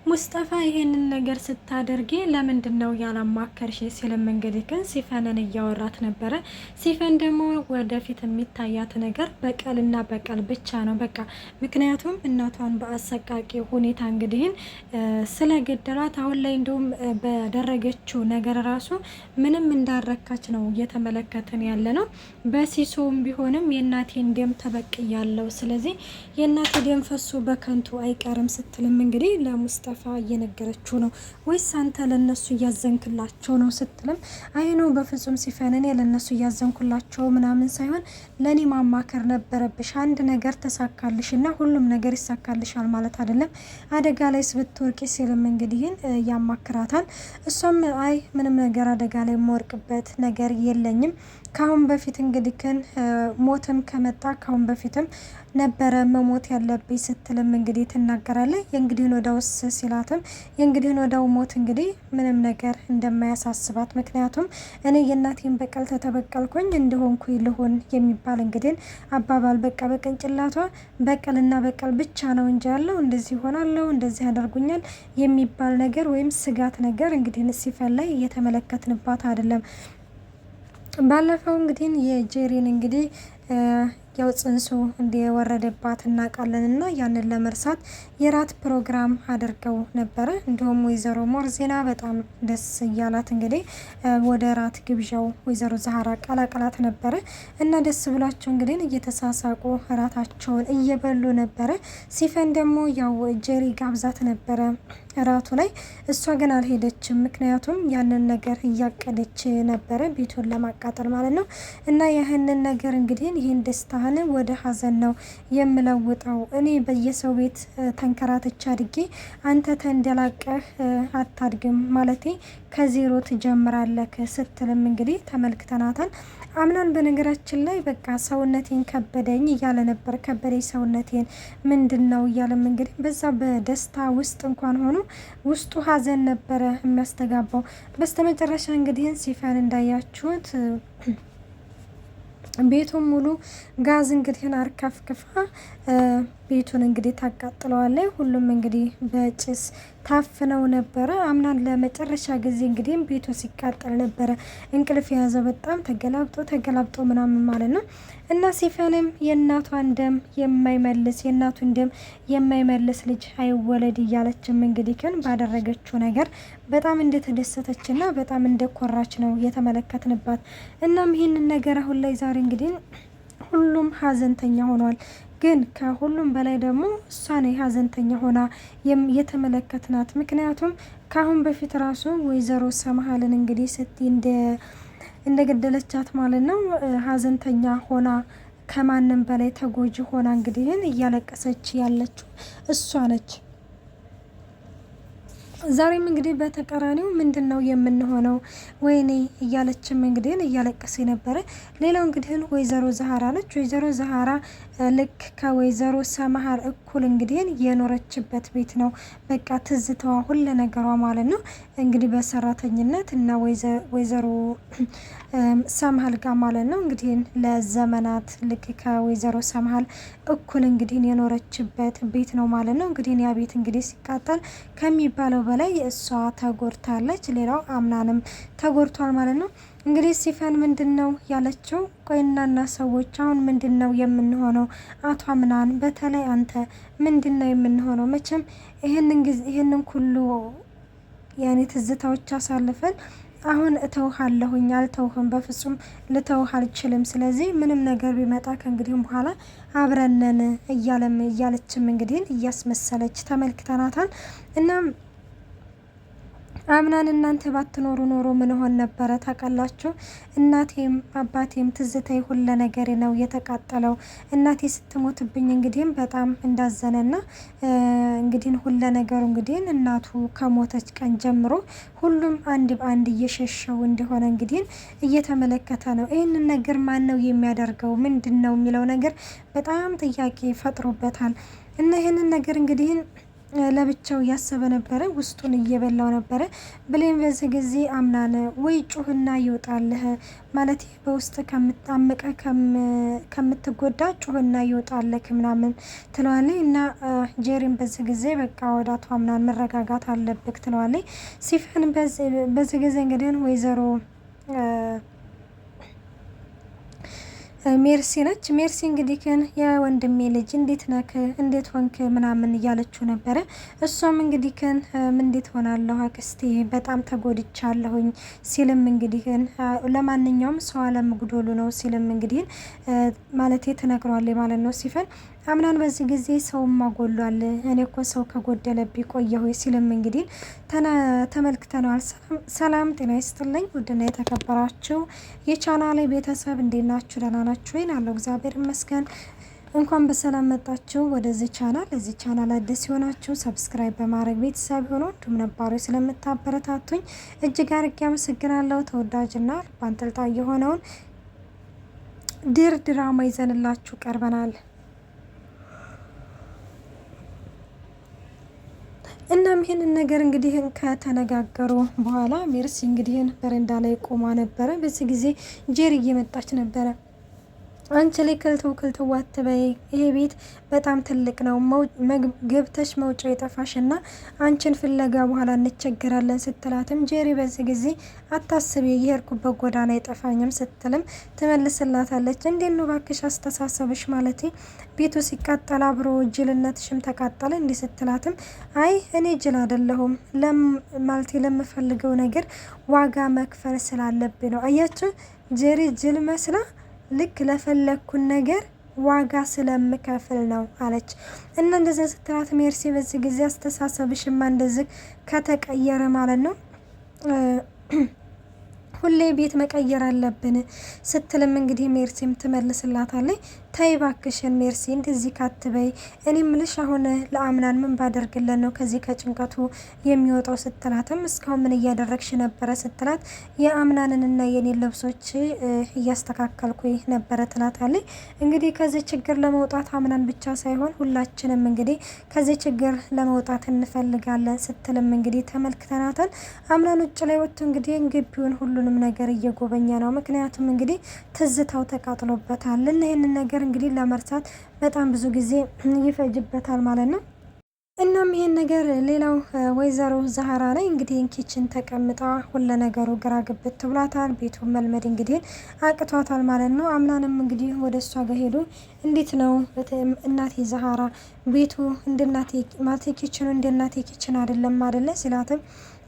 ሙስጠፋ ይሄንን ነገር ስታደርጊ ለምንድነው ያላማከርሽ ሲልም እንግዲህ ግን ሲፈንን እያወራት ነበረ። ሲፈን ደግሞ ወደፊት የሚታያት ነገር በቀልና በቀል ብቻ ነው በቃ። ምክንያቱም እናቷን በአሰቃቂ ሁኔታ እንግዲህን ስለገደላት አሁን ላይ እንደውም በደረገችው ነገር ራሱ ምንም እንዳረካች ነው እየተመለከትን ያለ ነው። በሲሶም ቢሆንም የእናቴን ደም ተበቅያለሁ፣ ስለዚህ የእናቴ ደም ፈሶ በከንቱ አይቀርም ስትልም እንግዲህ ለሙስጠፋ እየነገረችው ነው። ወይስ አንተ ለነሱ እያዘንክላቸው ነው ስትልም አይ ነው በፍጹም ሲፈን እኔ ለነሱ እያዘንኩላቸው ምናምን ሳይሆን ለኔ ማማከር ነበረብሽ። አንድ ነገር ተሳካልሽ እና ሁሉም ነገር ይሳካልሻል ማለት አይደለም፣ አደጋ ላይ ስብትወርቂ ሲልም እንግዲህን ያማክራታል። እሷም አይ ምንም ነገር አደጋ ላይ የምወርቅበት ነገር የለኝም፣ ካሁን በፊት እንግዲህ ግን ሞትም ከመጣ ካሁን በፊትም ነበረ መሞት ያለብኝ ስትልም እንግዲህ ትናገራለች። የእንግዲህን ወዳውስ ሲላትም የእንግዲህን ወዳው ሞት እንግዲህ ምንም ነገር እንደማያሳስባት፣ ምክንያቱም እኔ የእናቴን በቀል ተተበቀልኩኝ እንደሆንኩ ልሆን የሚባል እንግዲህ አባባል በቃ በቅንጭላቷ በቀልና በቀል ብቻ ነው እንጂ ያለው እንደዚህ ሆናለሁ እንደዚህ ያደርጉኛል የሚባል ነገር ወይም ስጋት ነገር እንግዲህ ሲፈን ላይ እየተመለከትንባት አይደለም። ባለፈው እንግዲህ የጄሪን እንግዲህ ያው ጽንሱ እንደወረደባት እናውቃለን እና ያንን ለመርሳት የራት ፕሮግራም አድርገው ነበረ። እንዲሁም ወይዘሮ ሞርዜና በጣም ደስ እያላት እንግዲህ ወደ ራት ግብዣው ወይዘሮ ዛህራ ቀላቀላት ነበረ እና ደስ ብሏቸው እንግዲህ እየተሳሳቁ ራታቸውን እየበሉ ነበረ። ሲፈን ደግሞ ያው ጄሪ ጋብዛት ነበረ ራቱ ላይ፣ እሷ ግን አልሄደችም። ምክንያቱም ያንን ነገር እያቀደች ነበረ ቤቱን ለማቃጠል ማለት ነው። እና ይህንን ነገር እንግዲህ ይህን ደስታህን ወደ ሀዘን ነው የምለውጠው። እኔ በየሰው ቤት ተንከራተች አድጌ አንተ ተንደላቀህ አታድግም፣ ማለቴ ከዜሮ ትጀምራለህ ስትልም እንግዲህ ተመልክተናታል። አምናን በነገራችን ላይ በቃ ሰውነቴን ከበደኝ እያለ ነበር። ከበደኝ ሰውነቴን ምንድን ነው እያለም እንግዲህ በዛ በደስታ ውስጥ እንኳን ሆኖ ውስጡ ሀዘን ነበረ የሚያስተጋባው። በስተመጨረሻ እንግዲህ ሲፈን እንዳያችሁት ቤቱን ሙሉ ጋዝ እንግዲህ አርከፍክፋ ቤቱን እንግዲህ ታቃጥለዋለች። ሁሉም እንግዲህ በጭስ ታፍነው ነበረ። አምናን ለመጨረሻ ጊዜ እንግዲህ ቤቱ ሲቃጠል ነበረ እንቅልፍ የያዘ በጣም ተገላብጦ ምናምን ማለት ነው። እና ሲፈንም የእናቷን ደም የማይመልስ የእናቱን ደም የማይመልስ ልጅ አይወለድ እያለችም እንግዲህ ግን ባደረገችው ነገር በጣም እንደተደሰተችና በጣም እንደኮራች ነው የተመለከትንባት። እናም ይህንን ነገር አሁን ላይ ዛሬ እንግዲህ ሁሉም ሀዘንተኛ ሆኗል። ግን ከሁሉም በላይ ደግሞ እሷ ነው ሀዘንተኛ ሆና የተመለከትናት። ምክንያቱም ከአሁን በፊት ራሱ ወይዘሮ ሰምሃልን እንግዲህ እንደገደለቻት ማለት ነው ሀዘንተኛ ሆና ከማንም በላይ ተጎጂ ሆና እንግዲህን እያለቀሰች ያለችው እሷ ነች። ዛሬም እንግዲህ በተቃራኒው ምንድን ነው የምንሆነው ወይኔ እያለችም እንግዲህ እያለቀሰ ነበረ። ሌላው እንግዲህ ወይዘሮ ዛህራ ነች። ወይዘሮ ዛህራ ልክ ከወይዘሮ ሰምሃል እኩል እንግዲህ የኖረችበት ቤት ነው። በቃ ትዝታዋ ሁሉ ነገሯ ማለት ነው እንግዲህ በሰራተኝነት እና ወይዘሮ ሰምሃል ጋር ማለት ነው እንግዲህ ለዘመናት ልክ ከወይዘሮ ሰምሃል እኩል እንግዲህ የኖረችበት ቤት ነው ማለት ነው። እንግዲህ ያ ቤት እንግዲህ ሲቃጠል ከሚባለው በላይ እሷ ተጎድታለች። ሌላው አምናንም ተጎድቷል ማለት ነው። እንግዲህ ሲፈን ምንድን ነው ያለችው? ቆይናና ሰዎች አሁን ምንድን ነው የምንሆነው? አቶ አምናን በተለይ አንተ ምንድን ነው የምንሆነው? መቼም ይህንን ሁሉ ያኔ ትዝታዎች አሳልፈን አሁን እተውሃለሁኝ አልተውህም፣ በፍጹም ልተውህ አልችልም። ስለዚህ ምንም ነገር ቢመጣ ከእንግዲህም በኋላ አብረነን እያለችም እንግዲህ እያስመሰለች ተመልክተናታል። እናም አምናን እናንተ ባትኖሩ ኖሮ ምን ሆን ነበረ? ታውቃላችሁ እናቴም አባቴም ትዝታዬ ሁሉ ነገር ነው የተቃጠለው። እናቴ ስትሞትብኝ እንግዲህ በጣም እንዳዘነና እንግዲህ ሁሉ ነገሩ እንግዲህ እናቱ ከሞተች ቀን ጀምሮ ሁሉም አንድ በአንድ እየሸሸው እንደሆነ እንግዲህ እየተመለከተ ነው። ይህንን ነገር ማን ነው የሚያደርገው? ምንድን ነው የሚለው ነገር በጣም ጥያቄ ፈጥሮበታል። እና ይህንን ነገር እንግዲህ ለብቻው እያሰበ ነበረ፣ ውስጡን እየበላው ነበረ። ብሌን በዚህ ጊዜ አምናን ወይ ጩህና ይወጣልህ ማለት በውስጥ ከምታመቀ ከምትጎዳ ጩህና ይወጣልህ ምናምን ትለዋለች። እና ጄሪን በዚህ ጊዜ በቃ ወደ አቶ አምናን መረጋጋት አለብክ ትለዋለች። ሲፈን በዚህ ጊዜ እንግዲህ ወይዘሮ ሜርሲ ነች። ሜርሲ እንግዲህ ግን የወንድሜ ልጅ እንዴት ነክ እንዴት ሆንክ ምናምን እያለችው ነበረ። እሷም እንግዲህ ግን እንዴት ሆናለሁ አክስቴ በጣም ተጎድቻለሁኝ ሲልም እንግዲህ ለማንኛውም ሰው አለመጉደሉ ነው ሲልም እንግዲህ ማለት ተነግሯል ማለት ነው ሲፈን አምናን በዚህ ጊዜ ሰውም አጎሏል እኔ እኮ ሰው ከጎደለብኝ ቆየሁ ሲልም እንግዲህ ተመልክተነዋል። ሰላም ጤና ይስጥልኝ ውድና የተከበራችሁ የቻናሌ ቤተሰብ እንዴት ናችሁ? ደህና ናችሁ ወይ? አለው እግዚአብሔር ይመስገን። እንኳን በሰላም መጣችሁ ወደዚህ ቻናል። እዚህ ቻናል አዲስ ሲሆናችሁ ሰብስክራይብ በማድረግ ቤተሰብ ሆኖ እንዲሁም ነባሮች ስለምታበረታቱኝ እጅግ አርጌ አመሰግናለሁ። ተወዳጅና ልብ አንጠልጣይ የሆነውን ድራማ ይዘንላችሁ ቀርበናል። እናም ይሄንን ነገር እንግዲህ ከተነጋገሩ በኋላ ሜርሲ እንግዲህ በረንዳ ላይ ቆማ ነበረ። በዚህ ጊዜ ጄሪ እየመጣች ነበረ። አንቺ ላይ ክልተው አትበይ፣ ይሄ ቤት በጣም ትልቅ ነው፣ ገብተሽ መውጫ የጠፋሽና አንቺን ፍለጋ በኋላ እንቸገራለን ስትላትም ጄሪ በዚህ ጊዜ አታስቢ፣ የሄድኩበት ጎዳና አይጠፋኝም ስትልም ትመልስላታለች። እንዴት ነው ባክሽ አስተሳሰብሽ? ማለት ቤቱ ሲቃጠል አብሮ ጅልነትሽም ተቃጠለ እንዲህ ስትላትም አይ እኔ ጅል አይደለሁም ማለት ለምፈልገው ነገር ዋጋ መክፈል ስላለብኝ ነው። አያችሁ ጄሪ ጅል መስላ ልክ ለፈለኩን ነገር ዋጋ ስለምከፍል ነው አለች። እና እንደዛ ስትላት ሜርሲ በዚህ ጊዜ አስተሳሰብሽማ እንደዚህ ከተቀየረ ማለት ነው ሁሌ ቤት መቀየር አለብን ስትልም እንግዲህ ሜርሲም ትመልስላታለች። ተይ ባክሽን ሜርሲ እንደዚህ ካትበይ፣ እኔ ምልሽ አሁን ለአምናን ምን ባደርግለን ነው ከዚህ ከጭንቀቱ የሚወጣው ስትላትም እስካሁን ምን እያደረግሽ ነበረ ስትላት የአምናንንና የኔን ልብሶች እያስተካከልኩ ነበረ ትላታለች። እንግዲህ ከዚህ ችግር ለመውጣት አምናን ብቻ ሳይሆን ሁላችንም እንግዲህ ከዚህ ችግር ለመውጣት እንፈልጋለን ስትልም እንግዲህ ተመልክተናታል። አምናን ውጭ ላይ ወጥቶ እንግዲህ ግቢውን ሁሉንም ነገር እየጎበኘ ነው። ምክንያቱም እንግዲህ ትዝታው ተቃጥሎበታል እና ይህንን ነገር እንግዲህ ለመርሳት በጣም ብዙ ጊዜ ይፈጅበታል ማለት ነው። እናም ይሄን ነገር ሌላው ወይዘሮ ዛህራ ላይ እንግዲህ ኪችን ተቀምጣ ሁሉ ነገሩ ግራ ግብት ብሏታል። ቤቱን መልመድ እንግዲህ አቅቷታል ማለት ነው። አምናንም እንግዲህ ወደ እሷ ጋር ሄዱ። እንዴት ነው እናቴ ዛህራ ቤቱ እንደ እናቴ ማለት ኪችኑ እንደ እናቴ ኪችን አይደለ ሲላትም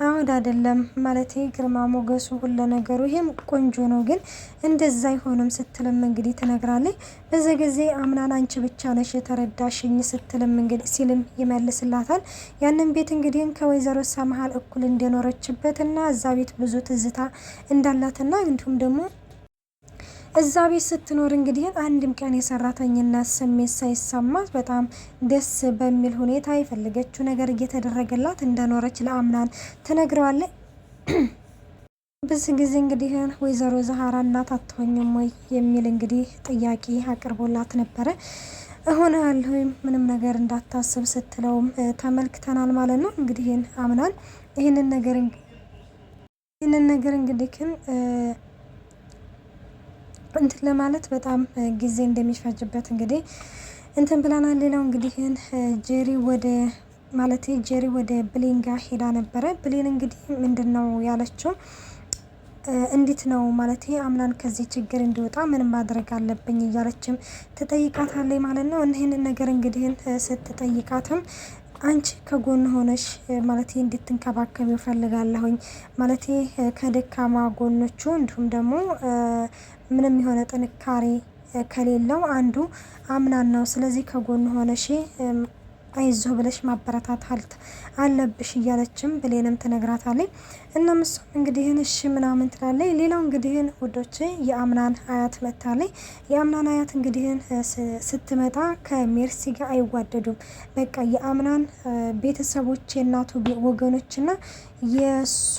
አሁን አይደለም ማለት ግርማ ሞገሱ ሁሉ ነገሩ ይሄም ቆንጆ ነው፣ ግን እንደዛ አይሆንም ስትልም እንግዲህ ትነግራለች። በዚህ ጊዜ አምናን አንቺ ብቻ ነሽ የተረዳሽኝ ስትልም እንግዲህ ሲልም ይመልስላታል። ያንን ቤት እንግዲህ ከወይዘሮ ሰምሃል እኩል እንደኖረችበትና እዛ ቤት ብዙ ትዝታ እንዳላትና እንዲሁም ደግሞ እዛ ቤት ስትኖር እንግዲህ አንድም ቀን የሰራተኝነት ስሜት ሳይሰማት በጣም ደስ በሚል ሁኔታ የፈለገችው ነገር እየተደረገላት እንደኖረች ለአምናን ትነግረዋለች። በዚህ ጊዜ እንግዲህ ወይዘሮ ዛህራ እናት አትሆኝም ወይ የሚል እንግዲህ ጥያቄ አቅርቦላት ነበረ። እሆናለሁ ምንም ነገር እንዳታስብ ስትለውም ተመልክተናል ማለት ነው። እንግዲህ አምናን ይህንን ነገር እንግዲህ እንትን ለማለት በጣም ጊዜ እንደሚፈጅበት እንግዲህ እንትን ብለናል። ሌላው እንግዲህ ጄሪ ወደ ብሌን ጋር ሄዳ ነበረ። ብሌን እንግዲህ ምንድነው ያለችው እንዴት ነው ማለት አምናን ከዚህ ችግር እንዲወጣ ምን ማድረግ አለብኝ እያለችም ትጠይቃታለች ማለት ነው። ይህንን ነገር እንግዲህ ስትጠይቃትም አንቺ ከጎን ሆነሽ ማለት እንድትንከባከብ ይፈልጋለሁኝ ማለት ከደካማ ጎኖቹ እንዲሁም ደግሞ ምንም የሆነ ጥንካሬ ከሌለው አንዱ አምናን ነው። ስለዚህ ከጎን ሆነሽ አይዞህ ብለሽ ማበረታታት አለብሽ እያለችም ብሌንም ትነግራታለች። እናም እሷም እንግዲህ እሺ ምናምን ትላለች። ሌላው እንግዲህ ውዶቼ የአምናን አያት መታለች። የአምናን አያት እንግዲህ ስትመጣ ከሜርሲ ጋር አይዋደዱም። በቃ የአምናን ቤተሰቦች የእናቱ ወገኖችና የእሷ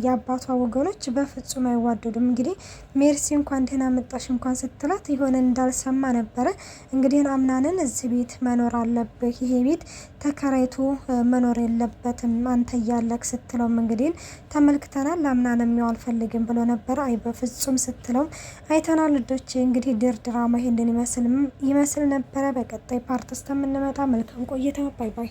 የአባቷ ወገኖች በፍጹም አይዋደዱም። እንግዲህ ሜርሲ እንኳን ደህና መጣሽ እንኳን ስትላት የሆነ እንዳልሰማ ነበረ። እንግዲህ አምናንን እዚህ ቤት መኖር አለብህ፣ ይሄ ቤት ተከራይቶ መኖር የለበትም አንተ እያለክ ስትለውም እንግዲህ ተመልክተናል። አምናን የሚው አልፈልግም ብሎ ነበረ። አይ በፍጹም ስትለውም አይተናል። ልጆቼ እንግዲህ ድራማ ይሄንን ይመስል ነበረ። በቀጣይ ፓርት እስከምንመጣ መልካም ቆይታ። ባይ ባይ።